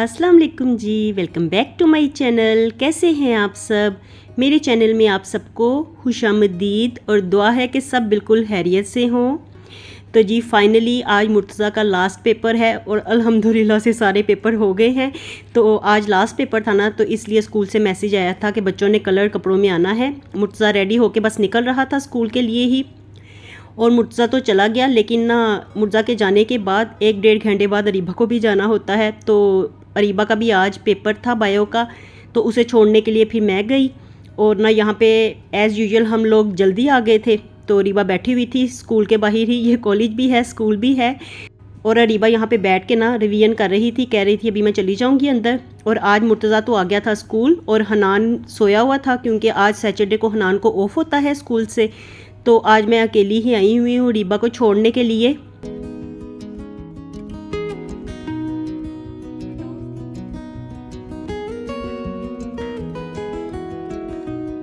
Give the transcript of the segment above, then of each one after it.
अस्सलाम वालेकुम जी, welcome back to my channel. कैसे हैं आप सब? मेरे चैनल में आप सबको खुशामदीद और दुआ है कि सब बिल्कुल खैरियत से हों। तो जी फाइनली आज मुर्तज़ा का लास्ट पेपर है और अल्हम्दुलिल्लाह से सारे पेपर हो गए हैं। तो आज लास्ट पेपर था ना, तो इसलिए स्कूल से मैसेज आया था कि बच्चों ने कलर कपड़ों में आना है। मुर्तज़ा रेडी होके बस निकल रहा था स्कूल के लिए ही, और मुर्तज़ा तो चला गया, लेकिन ना मुर्तज़ा के जाने के बाद 1-1.5 घंटे बाद अरीबा को भी जाना होता है। तो अरीबा का भी आज पेपर था बायो का, तो उसे छोड़ने के लिए फिर मैं गई। और ना यहाँ पे एज़ यूजुअल हम लोग जल्दी आ गए थे, तो अरीबा बैठी हुई थी स्कूल के बाहर ही। ये कॉलेज भी है, स्कूल भी है, और अरीबा यहाँ पे बैठ के ना रिवीजन कर रही थी। कह रही थी अभी मैं चली जाऊँगी अंदर। और आज मुर्तज़ा तो आ गया था स्कूल और हनान सोया हुआ था, क्योंकि आज सैटरडे को हनान को ऑफ होता है स्कूल से। तो आज मैं अकेली ही आई हुई हूँ अरीबा को छोड़ने के लिए।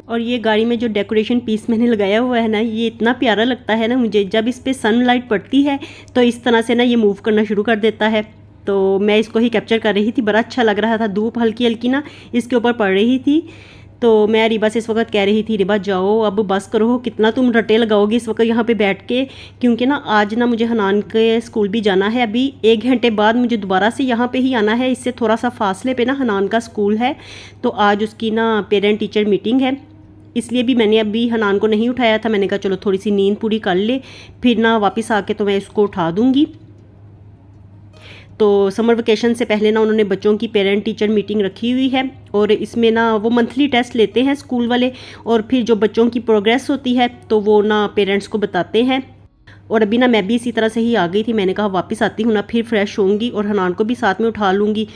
और ये गाड़ी में जो डेकोरेशन पीस मैंने लगाया हुआ है ना, ये इतना प्यारा लगता है ना मुझे। जब इस पे सनलाइट पड़ती है तो इस तरह से ना ये मूव करना शुरू कर देता है। तो मैं इसको ही कैप्चर कर रही थी, बड़ा अच्छा लग रहा था। धूप हल्की हल्की ना इसके ऊपर पड़ रही थी। तो मैं रीबा से इस वक्त कह रही थी, रीबा जाओ अब बस करो, कितना तुम रटे लगाओगी इस वक्त यहाँ पे बैठ के। क्योंकि ना आज ना मुझे हनान के स्कूल भी जाना है। अभी 1 घंटे बाद मुझे दोबारा से यहाँ पे ही आना है। इससे थोड़ा सा फासले पे ना हनान का स्कूल है, तो आज उसकी ना पेरेंट टीचर मीटिंग है। इसलिए भी मैंने अभी हनान को नहीं उठाया था। मैंने कहा चलो थोड़ी सी नींद पूरी कर ले, फिर ना वापस आके तो मैं इसको उठा दूँगी। तो समर वेकेशन से पहले ना उन्होंने बच्चों की पेरेंट टीचर मीटिंग रखी हुई है, और इसमें ना वो मंथली टेस्ट लेते हैं स्कूल वाले, और फिर जो बच्चों की प्रोग्रेस होती है तो वो ना पेरेंट्स को बताते हैं। और अभी ना मैं भी इसी तरह से ही आ गई थी। मैंने कहा वापस आती हूँ ना, फिर फ्रेश होंगी और हनान को भी साथ में उठा लूँगी।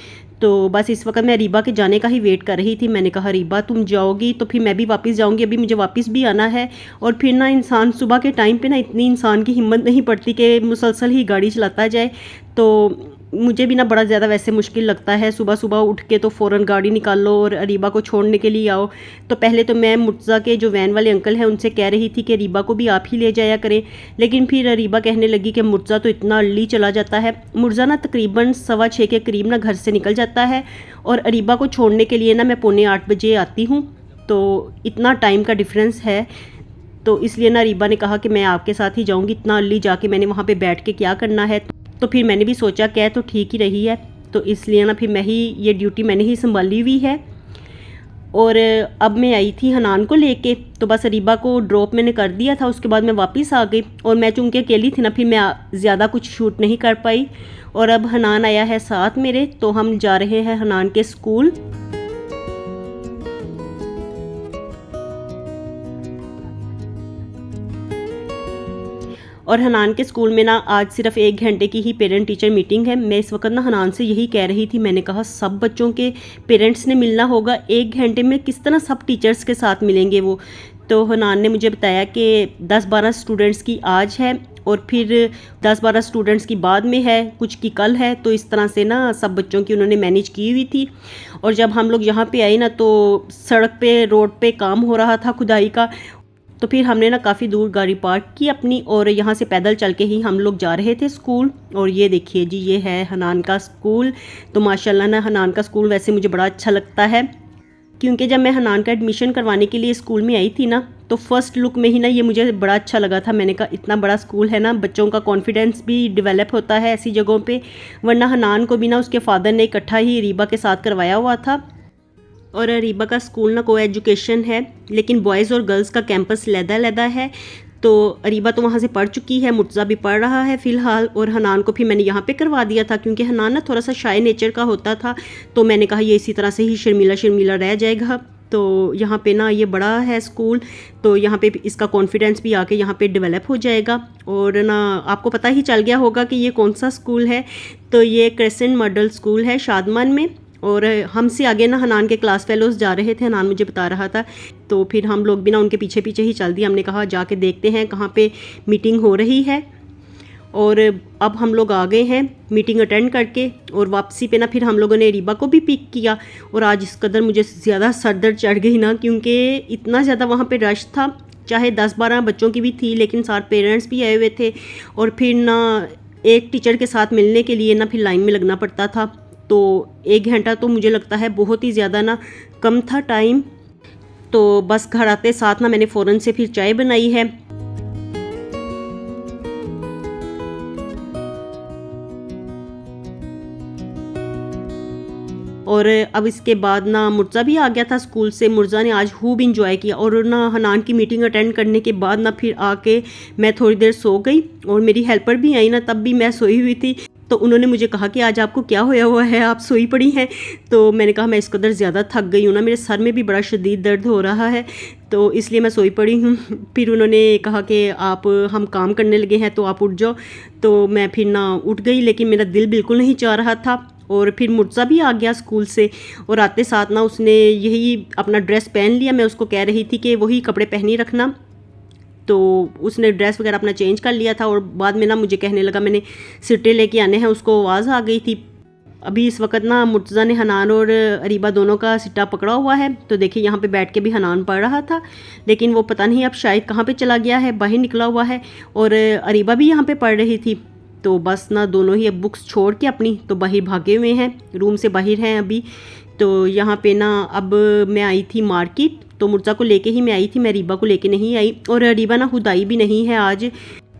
तो बस इस वक्त मैं रीबा के जाने का ही वेट कर रही थी। मैंने कहा रीबा तुम जाओगी तो फिर मैं भी वापस जाऊंगी, अभी मुझे वापस भी आना है। और फिर ना इंसान सुबह के टाइम पे ना इतनी इंसान की हिम्मत नहीं पड़ती कि मुसलसल ही गाड़ी चलाता जाए। तो मुझे भी ना बड़ा ज़्यादा वैसे मुश्किल लगता है सुबह सुबह उठ के तो फ़ौरन गाड़ी निकालो और अरीबा को छोड़ने के लिए आओ। तो पहले तो मैं मुर्तज़ा के जो वैन वाले अंकल हैं उनसे कह रही थी कि अरीबा को भी आप ही ले जाया करें, लेकिन फिर अरीबा कहने लगी कि मुर्तज़ा तो इतना अर्ली चला जाता है। मुर्तज़ा ना तकरीबन 6:15 के करीब ना घर से निकल जाता है, और अरीबा को छोड़ने के लिए ना मैं 7:45 बजे आती हूँ। तो इतना टाइम का डिफरेंस है, तो इसलिए ना अरीबा ने कहा कि मैं आपके साथ ही जाऊँगी। इतना अर्ली जाके मैंने वहाँ पर बैठ के क्या करना है। तो फिर मैंने भी सोचा कह तो ठीक ही रही है, तो इसलिए ना फिर मैं ही ये ड्यूटी मैंने ही संभाली हुई है। और अब मैं आई थी हनान को लेके, तो बस अरीबा को ड्रॉप मैंने कर दिया था। उसके बाद मैं वापस आ गई, और मैं चूँकि अकेली थी ना, फिर मैं ज़्यादा कुछ शूट नहीं कर पाई। और अब हनान आया है साथ मेरे, तो हम जा रहे हैं हनान के स्कूल। और हनान के स्कूल में ना आज सिर्फ 1 घंटे की ही पेरेंट टीचर मीटिंग है। मैं इस वक्त ना हनान से यही कह रही थी, मैंने कहा सब बच्चों के पेरेंट्स ने मिलना होगा 1 घंटे में, किस तरह सब टीचर्स के साथ मिलेंगे वो। तो हनान ने मुझे बताया कि 10-12 स्टूडेंट्स की आज है, और फिर 10-12 स्टूडेंट्स की बाद में है, कुछ की कल है। तो इस तरह से ना सब बच्चों की उन्होंने मैनेज की हुई थी। और जब हम लोग यहाँ पे आए ना, तो सड़क पे रोड पे काम हो रहा था खुदाई का। तो फिर हमने ना काफ़ी दूर गाड़ी पार्क की अपनी, और यहाँ से पैदल चल के ही हम लोग जा रहे थे स्कूल। और ये देखिए जी, ये है हनान का स्कूल। तो माशाल्लाह ना हनान का स्कूल वैसे मुझे बड़ा अच्छा लगता है, क्योंकि जब मैं हनान का एडमिशन करवाने के लिए स्कूल में आई थी ना, तो फर्स्ट लुक में ही ना ये मुझे बड़ा अच्छा लगा था। मैंने कहा इतना बड़ा स्कूल है ना, बच्चों का कॉन्फिडेंस भी डेवलप होता है ऐसी जगहों पे। वरना हनान को भी ना उसके फादर ने इकट्ठा ही रीबा के साथ करवाया हुआ था। और रीबा का स्कूल ना को एजुकेशन है, लेकिन बॉयज़ और गर्ल्स का कैंपस लहदा है। तो अरीबा तो वहाँ से पढ़ चुकी है, मुर्तज़ा भी पढ़ रहा है फ़िलहाल। और हनान को फिर मैंने यहाँ पे करवा दिया था, क्योंकि हनान ना थोड़ा सा शाय नेचर का होता था। तो मैंने कहा ये इसी तरह से ही शर्मीला शर्मीला रह जाएगा। तो यहाँ पे ना ये बड़ा है स्कूल, तो यहाँ पे इसका कॉन्फिडेंस भी आके यहाँ पे डेवलप हो जाएगा। और ना आपको पता ही चल गया होगा कि ये कौन सा स्कूल है। तो ये क्रेसेंट मॉडल स्कूल है शादमान में। और हमसे आगे ना हनान के क्लास फेलोज़ जा रहे थे, हनान मुझे बता रहा था। तो फिर हम लोग भी ना उनके पीछे पीछे ही चल दिए। हमने कहा जाके देखते हैं कहाँ पे मीटिंग हो रही है। और अब हम लोग आ गए हैं मीटिंग अटेंड करके, और वापसी पे ना फिर हम लोगों ने रीबा को भी पिक किया। और आज इस कदर मुझे ज़्यादा सर दर्द चढ़ गई ना, क्योंकि इतना ज़्यादा वहाँ पे रश था। चाहे 10-12 बच्चों की भी थी, लेकिन सारे पेरेंट्स भी आए हुए थे। और फिर ना एक टीचर के साथ मिलने के लिए ना फिर लाइन में लगना पड़ता था। तो 1 घंटा तो मुझे लगता है बहुत ही ज़्यादा ना कम था टाइम। तो बस घर आते साथ ना मैंने फ़ौरन से फिर चाय बनाई है। और अब इसके बाद ना मुर्ज़ा भी आ गया था स्कूल से। मुर्ज़ा ने आज खूब इंजॉय किया और ना हनान की मीटिंग अटेंड करने के बाद ना फिर आके मैं थोड़ी देर सो गई और मेरी हेल्पर भी आई ना, तब भी मैं सोई हुई थी। तो उन्होंने मुझे कहा कि आज आपको क्या होया हुआ है, आप सोई पड़ी हैं। तो मैंने कहा मैं इस कदर ज़्यादा थक गई हूँ ना, मेरे सर में भी बड़ा शदीद दर्द हो रहा है, तो इसलिए मैं सोई पड़ी हूँ। फिर उन्होंने कहा कि आप हम काम करने लगे हैं तो आप उठ जाओ। तो मैं फिर ना उठ गई, लेकिन मेरा दिल बिल्कुल नहीं चाह रहा था। और फिर मुर्ज़ा भी आ गया स्कूल से और आते साथ ना उसने यही अपना ड्रेस पहन लिया। मैं उसको कह रही थी कि वही कपड़े पहनी रखना, तो उसने ड्रेस वगैरह अपना चेंज कर लिया था। और बाद में ना मुझे कहने लगा मैंने सिट्टे लेके आने हैं, उसको आवाज़ आ गई थी। अभी इस वक्त ना मुर्तज़ा ने हनान और अरीबा दोनों का सिट्टा पकड़ा हुआ है। तो देखिए यहाँ पे बैठ के भी हनान पढ़ रहा था, लेकिन वो पता नहीं अब शायद कहाँ पे चला गया है, बाहर निकला हुआ है। और अरीबा भी यहाँ पे पढ़ रही थी। तो बस ना दोनों ही अब बुक्स छोड़ के अपनी तो बाहर भागे हुए हैं, रूम से बाहर हैं अभी। तो यहाँ पे ना अब मैं आई थी मार्केट, तो मुर्जा को लेके ही मैं आई थी, मैं रीबा को लेके नहीं आई। और रीबा ना खुद आई भी नहीं है आज।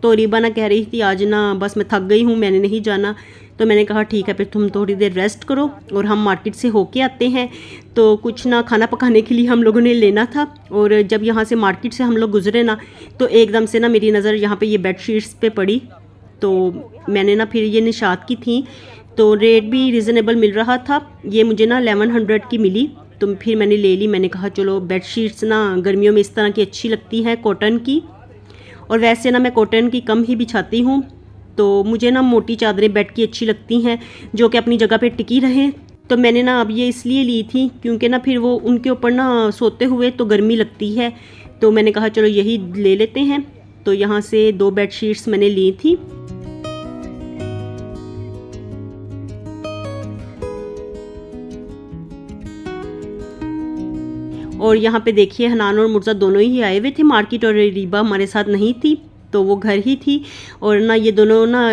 तो रीबा ना कह रही थी आज ना बस मैं थक गई हूँ, मैंने नहीं जाना। तो मैंने कहा ठीक है फिर तुम थोड़ी देर रेस्ट करो और हम मार्केट से होके आते हैं। तो कुछ ना खाना पकाने के लिए हम लोगों ने लेना था। और जब यहाँ से मार्केट से हम लोग गुजरे ना, तो एकदम से ना मेरी नज़र यहाँ पे ये बेडशीट्स पे पड़ी। तो मैंने ना फिर ये निशात की थी, तो रेट भी रिजनेबल मिल रहा था। ये मुझे ना 1100 की मिली, तो फिर मैंने ले ली। मैंने कहा चलो बेडशीट्स ना गर्मियों में इस तरह की अच्छी लगती है कॉटन की, और वैसे ना मैं कॉटन की कम ही बिछाती हूँ। तो मुझे ना मोटी चादरें बेड की अच्छी लगती हैं जो कि अपनी जगह पे टिकी रहें। तो मैंने ना अब ये इसलिए ली थी क्योंकि ना फिर वो उनके ऊपर ना सोते हुए तो गर्मी लगती है। तो मैंने कहा चलो यही ले लेते हैं। तो यहाँ से 2 बेडशीट्स मैंने ली थी। और यहाँ पे देखिए हनान और मुर्जा दोनों ही आए हुए थे मार्केट, और रीबा हमारे साथ नहीं थी, तो वो घर ही थी। और ना ये दोनों ना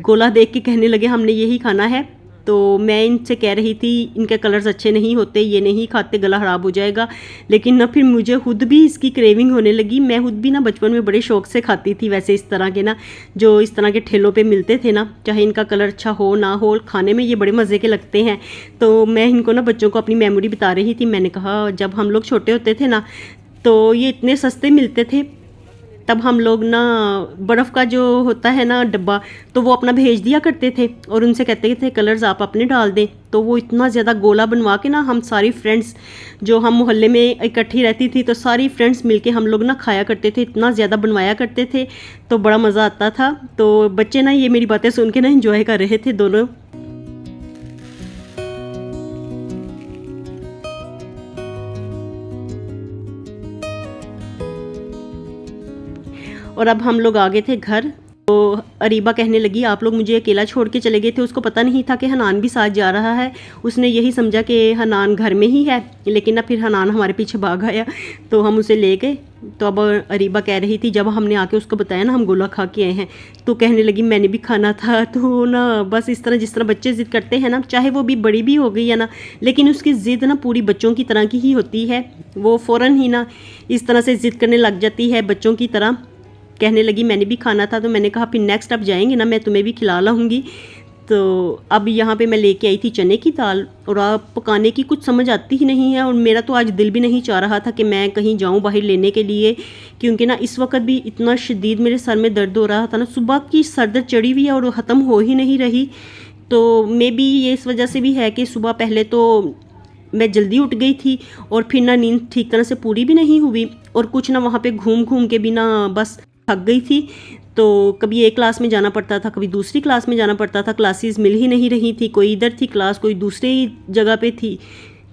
गोला देख के कहने लगे हमने यही खाना है। तो मैं इनसे कह रही थी इनके कलर्स अच्छे नहीं होते, ये नहीं खाते, गला ख़राब हो जाएगा। लेकिन ना फिर मुझे खुद भी इसकी क्रेविंग होने लगी। मैं खुद भी ना बचपन में बड़े शौक से खाती थी वैसे इस तरह के ना, जो इस तरह के ठेलों पे मिलते थे ना, चाहे इनका कलर अच्छा हो ना हो, खाने में ये बड़े मज़े के लगते हैं। तो मैं इनको ना बच्चों को अपनी मेमोरी बता रही थी। मैंने कहा जब हम लोग छोटे होते थे ना, तो ये इतने सस्ते मिलते थे। तब हम लोग ना बर्फ़ का जो होता है ना डब्बा, तो वो अपना भेज दिया करते थे और उनसे कहते थे कलर्स आप अपने डाल दें। तो वो इतना ज़्यादा गोला बनवा के ना हम सारी फ्रेंड्स जो हम मोहल्ले में इकट्ठी रहती थी, तो सारी फ्रेंड्स मिलके हम लोग ना खाया करते थे, इतना ज़्यादा बनवाया करते थे, तो बड़ा मज़ा आता था। तो बच्चे ना ये मेरी बातें सुन के ना इंजॉय कर रहे थे दोनों। और अब हम लोग आ गए थे घर। तो अरीबा कहने लगी आप लोग मुझे अकेला छोड़ के चले गए थे। उसको पता नहीं था कि हनान भी साथ जा रहा है, उसने यही समझा कि हनान घर में ही है। लेकिन ना फिर हनान हमारे पीछे भाग आया, तो हम उसे ले गए। तो अब अरीबा कह रही थी जब हमने आके उसको बताया ना हम गोला खा के आए हैं, तो कहने लगी मैंने भी खाना था। तो ना बस इस तरह जिस तरह बच्चे ज़िद करते हैं ना, चाहे वो भी बड़ी भी हो गई है ना, लेकिन उसकी ज़िद ना पूरी बच्चों की तरह की ही होती है। वो फ़ौरन ही ना इस तरह से ज़िद करने लग जाती है बच्चों की तरह। कहने लगी मैंने भी खाना था। तो मैंने कहा फिर नेक्स्ट अब जाएंगे ना मैं तुम्हें भी खिला लाऊंगी। तो अब यहाँ पे मैं लेके आई थी चने की दाल, और आप पकाने की कुछ समझ आती ही नहीं है। और मेरा तो आज दिल भी नहीं चाह रहा था कि मैं कहीं जाऊँ बाहर लेने के लिए, क्योंकि ना इस वक्त भी इतना शदीद मेरे सर में दर्द हो रहा था ना, सुबह की सर दर्द चढ़ी हुई है और ख़त्म हो ही नहीं रही। तो मे बी ये इस वजह से भी है कि सुबह पहले तो मैं जल्दी उठ गई थी और फिर ना नींद ठीक तरह से पूरी भी नहीं हुई, और कुछ ना वहाँ पे घूम घूम के भी ना बस थक गई थी। तो कभी एक क्लास में जाना पड़ता था, कभी दूसरी क्लास में जाना पड़ता था, क्लासेस मिल ही नहीं रही थी, कोई इधर थी क्लास कोई दूसरी जगह पे थी।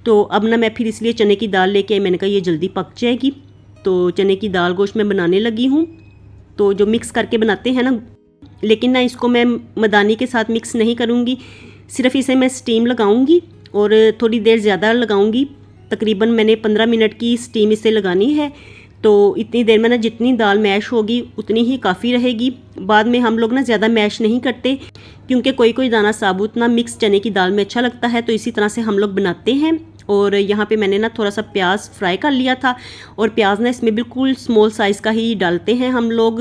तो अब ना मैं फिर इसलिए चने की दाल लेके आई। मैंने कहा ये जल्दी पक जाएगी। तो चने की दाल गोश्त मैं बनाने लगी हूँ, तो जो मिक्स करके बनाते हैं ना, लेकिन ना इसको मैं मदानी के साथ मिक्स नहीं करूँगी, सिर्फ इसे मैं स्टीम लगाऊँगी और थोड़ी देर ज़्यादा लगाऊँगी। तकरीबन मैंने 15 मिनट की स्टीम इसे लगानी है। तो इतनी देर में ना जितनी दाल मैश होगी उतनी ही काफ़ी रहेगी। बाद में हम लोग ना ज़्यादा मैश नहीं करते, क्योंकि कोई कोई दाना साबुत ना मिक्स चने की दाल में अच्छा लगता है, तो इसी तरह से हम लोग बनाते हैं। और यहाँ पे मैंने ना थोड़ा सा प्याज फ्राई कर लिया था, और प्याज ना इसमें बिल्कुल स्मॉल साइज़ का ही डालते हैं हम लोग,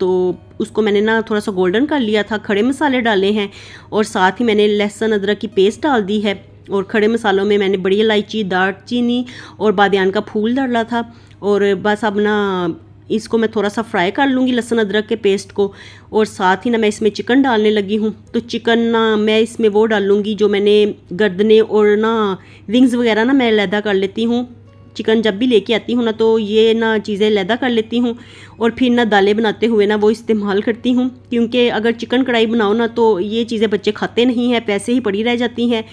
तो उसको मैंने ना थोड़ा सा गोल्डन कर लिया था। खड़े मसाले डाले हैं और साथ ही मैंने लहसुन अदरक की पेस्ट डाल दी है। और खड़े मसालों में मैंने बड़ी इलायची, दालचीनी और बादियान का फूल डाला था। और बस अब ना इसको मैं थोड़ा सा फ्राई कर लूँगी लहसुन अदरक के पेस्ट को। और साथ ही ना मैं इसमें चिकन डालने लगी हूँ। तो चिकन ना मैं इसमें वो डालूँगी जो मैंने गर्दने और ना विंग्स वगैरह ना मैं अलहदा कर लेती हूँ। चिकन जब भी लेके आती हूँ ना तो ये ना चीज़ें अलहदा कर लेती हूँ, और फिर ना दालें बनाते हुए ना वो इस्तेमाल करती हूँ। क्योंकि अगर चिकन कढ़ाई बनाओ ना तो ये चीज़ें बच्चे खाते नहीं हैं, पैसे ही पड़ी रह जाती हैं।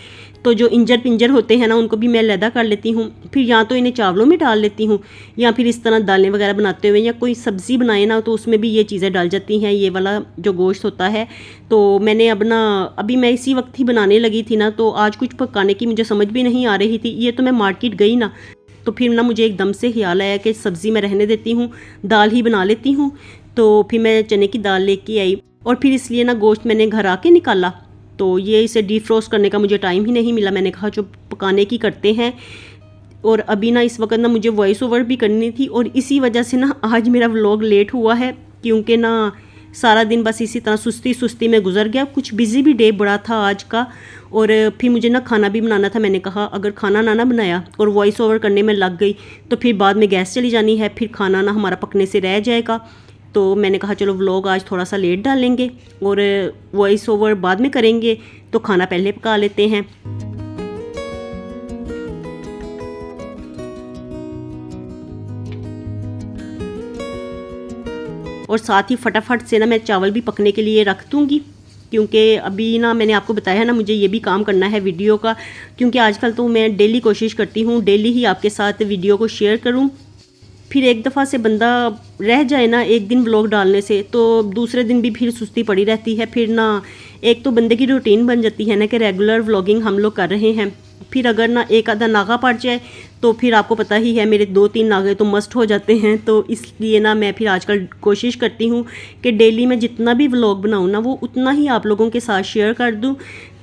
तो जो इंजर पिंजर होते हैं ना उनको भी मैं अलहदा कर लेती हूँ। फिर या तो इन्हें चावलों में डाल लेती हूँ, या फिर इस तरह दालें वगैरह बनाते हुए या कोई सब्ज़ी बनाए ना तो उसमें भी ये चीज़ें डाल जाती हैं, ये वाला जो गोश्त होता है। तो मैंने अब ना अभी मैं इसी वक्त ही बनाने लगी थी ना, तो आज कुछ पकाने की मुझे समझ भी नहीं आ रही थी। ये तो मैं मार्केट गई ना, तो फिर ना मुझे एकदम से ख्याल आया कि सब्ज़ी मैं रहने देती हूँ, दाल ही बना लेती हूँ। तो फिर मैं चने की दाल लेके आई, और फिर इसलिए ना गोश्त मैंने घर आके निकाला। तो ये इसे डीफ्रोस्ट करने का मुझे टाइम ही नहीं मिला। मैंने कहा जो पकाने की करते हैं। और अभी ना इस वक्त ना मुझे वॉइस ओवर भी करनी थी, और इसी वजह से ना आज मेरा व्लॉग लेट हुआ है, क्योंकि ना सारा दिन बस इसी तरह सुस्ती सुस्ती में गुजर गया। कुछ बिजी भी डे बड़ा था आज का, और फिर मुझे ना खाना भी बनाना था। मैंने कहा अगर खाना ना बनाया और वॉइस ओवर करने में लग गई तो फिर बाद में गैस चली जानी है, फिर खाना ना हमारा पकने से रह जाएगा। तो मैंने कहा चलो व्लॉग आज थोड़ा सा लेट डालेंगे और वॉइस ओवर बाद में करेंगे, तो खाना पहले पका लेते हैं। और साथ ही फटाफट से ना मैं चावल भी पकने के लिए रख दूँगी, क्योंकि अभी ना मैंने आपको बताया ना मुझे ये भी काम करना है वीडियो का। क्योंकि आजकल तो मैं डेली कोशिश करती हूँ डेली ही आपके साथ वीडियो को शेयर करूँ। फिर एक दफ़ा से बंदा रह जाए ना एक दिन व्लॉग डालने से, तो दूसरे दिन भी फिर सुस्ती पड़ी रहती है। फिर ना एक तो बंदे की रूटीन बन जाती है ना कि रेगुलर व्लॉगिंग हम लोग कर रहे हैं। फिर अगर ना एक आधा नागा पड़ जाए तो फिर आपको पता ही है मेरे 2-3 नागे तो मस्ट हो जाते हैं। तो इसलिए ना मैं फिर आजकल कोशिश करती हूँ कि डेली मैं जितना भी व्लॉग बनाऊँ ना वो उतना ही आप लोगों के साथ शेयर कर दूँ।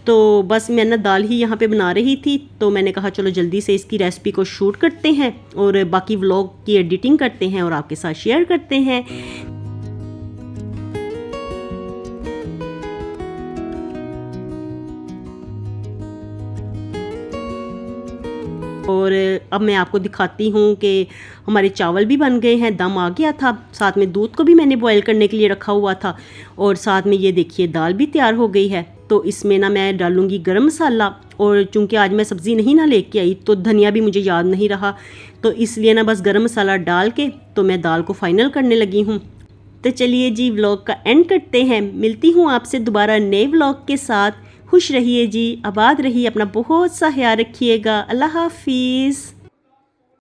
तो बस मैं ना दाल ही यहाँ पे बना रही थी, तो मैंने कहा चलो जल्दी से इसकी रेसिपी को शूट करते हैं और बाकी व्लॉग की एडिटिंग करते हैं और आपके साथ शेयर करते हैं। और अब मैं आपको दिखाती हूँ कि हमारे चावल भी बन गए हैं, दम आ गया था। साथ में दूध को भी मैंने बॉईल करने के लिए रखा हुआ था, और साथ में ये देखिए दाल भी तैयार हो गई है। तो इसमें ना मैं डालूँगी गरम मसाला, और चूँकि आज मैं सब्ज़ी नहीं ना लेके आई तो धनिया भी मुझे याद नहीं रहा, तो इसलिए ना बस गरम मसाला डाल के तो मैं दाल को फाइनल करने लगी हूँ। तो चलिए जी व्लॉग का एंड करते हैं। मिलती हूँ आपसे दोबारा नए व्लॉग के साथ। खुश रहिए जी, आबाद रहिए, अपना बहुत सा ख्याल रखिएगा। अल्लाह हाफिज़।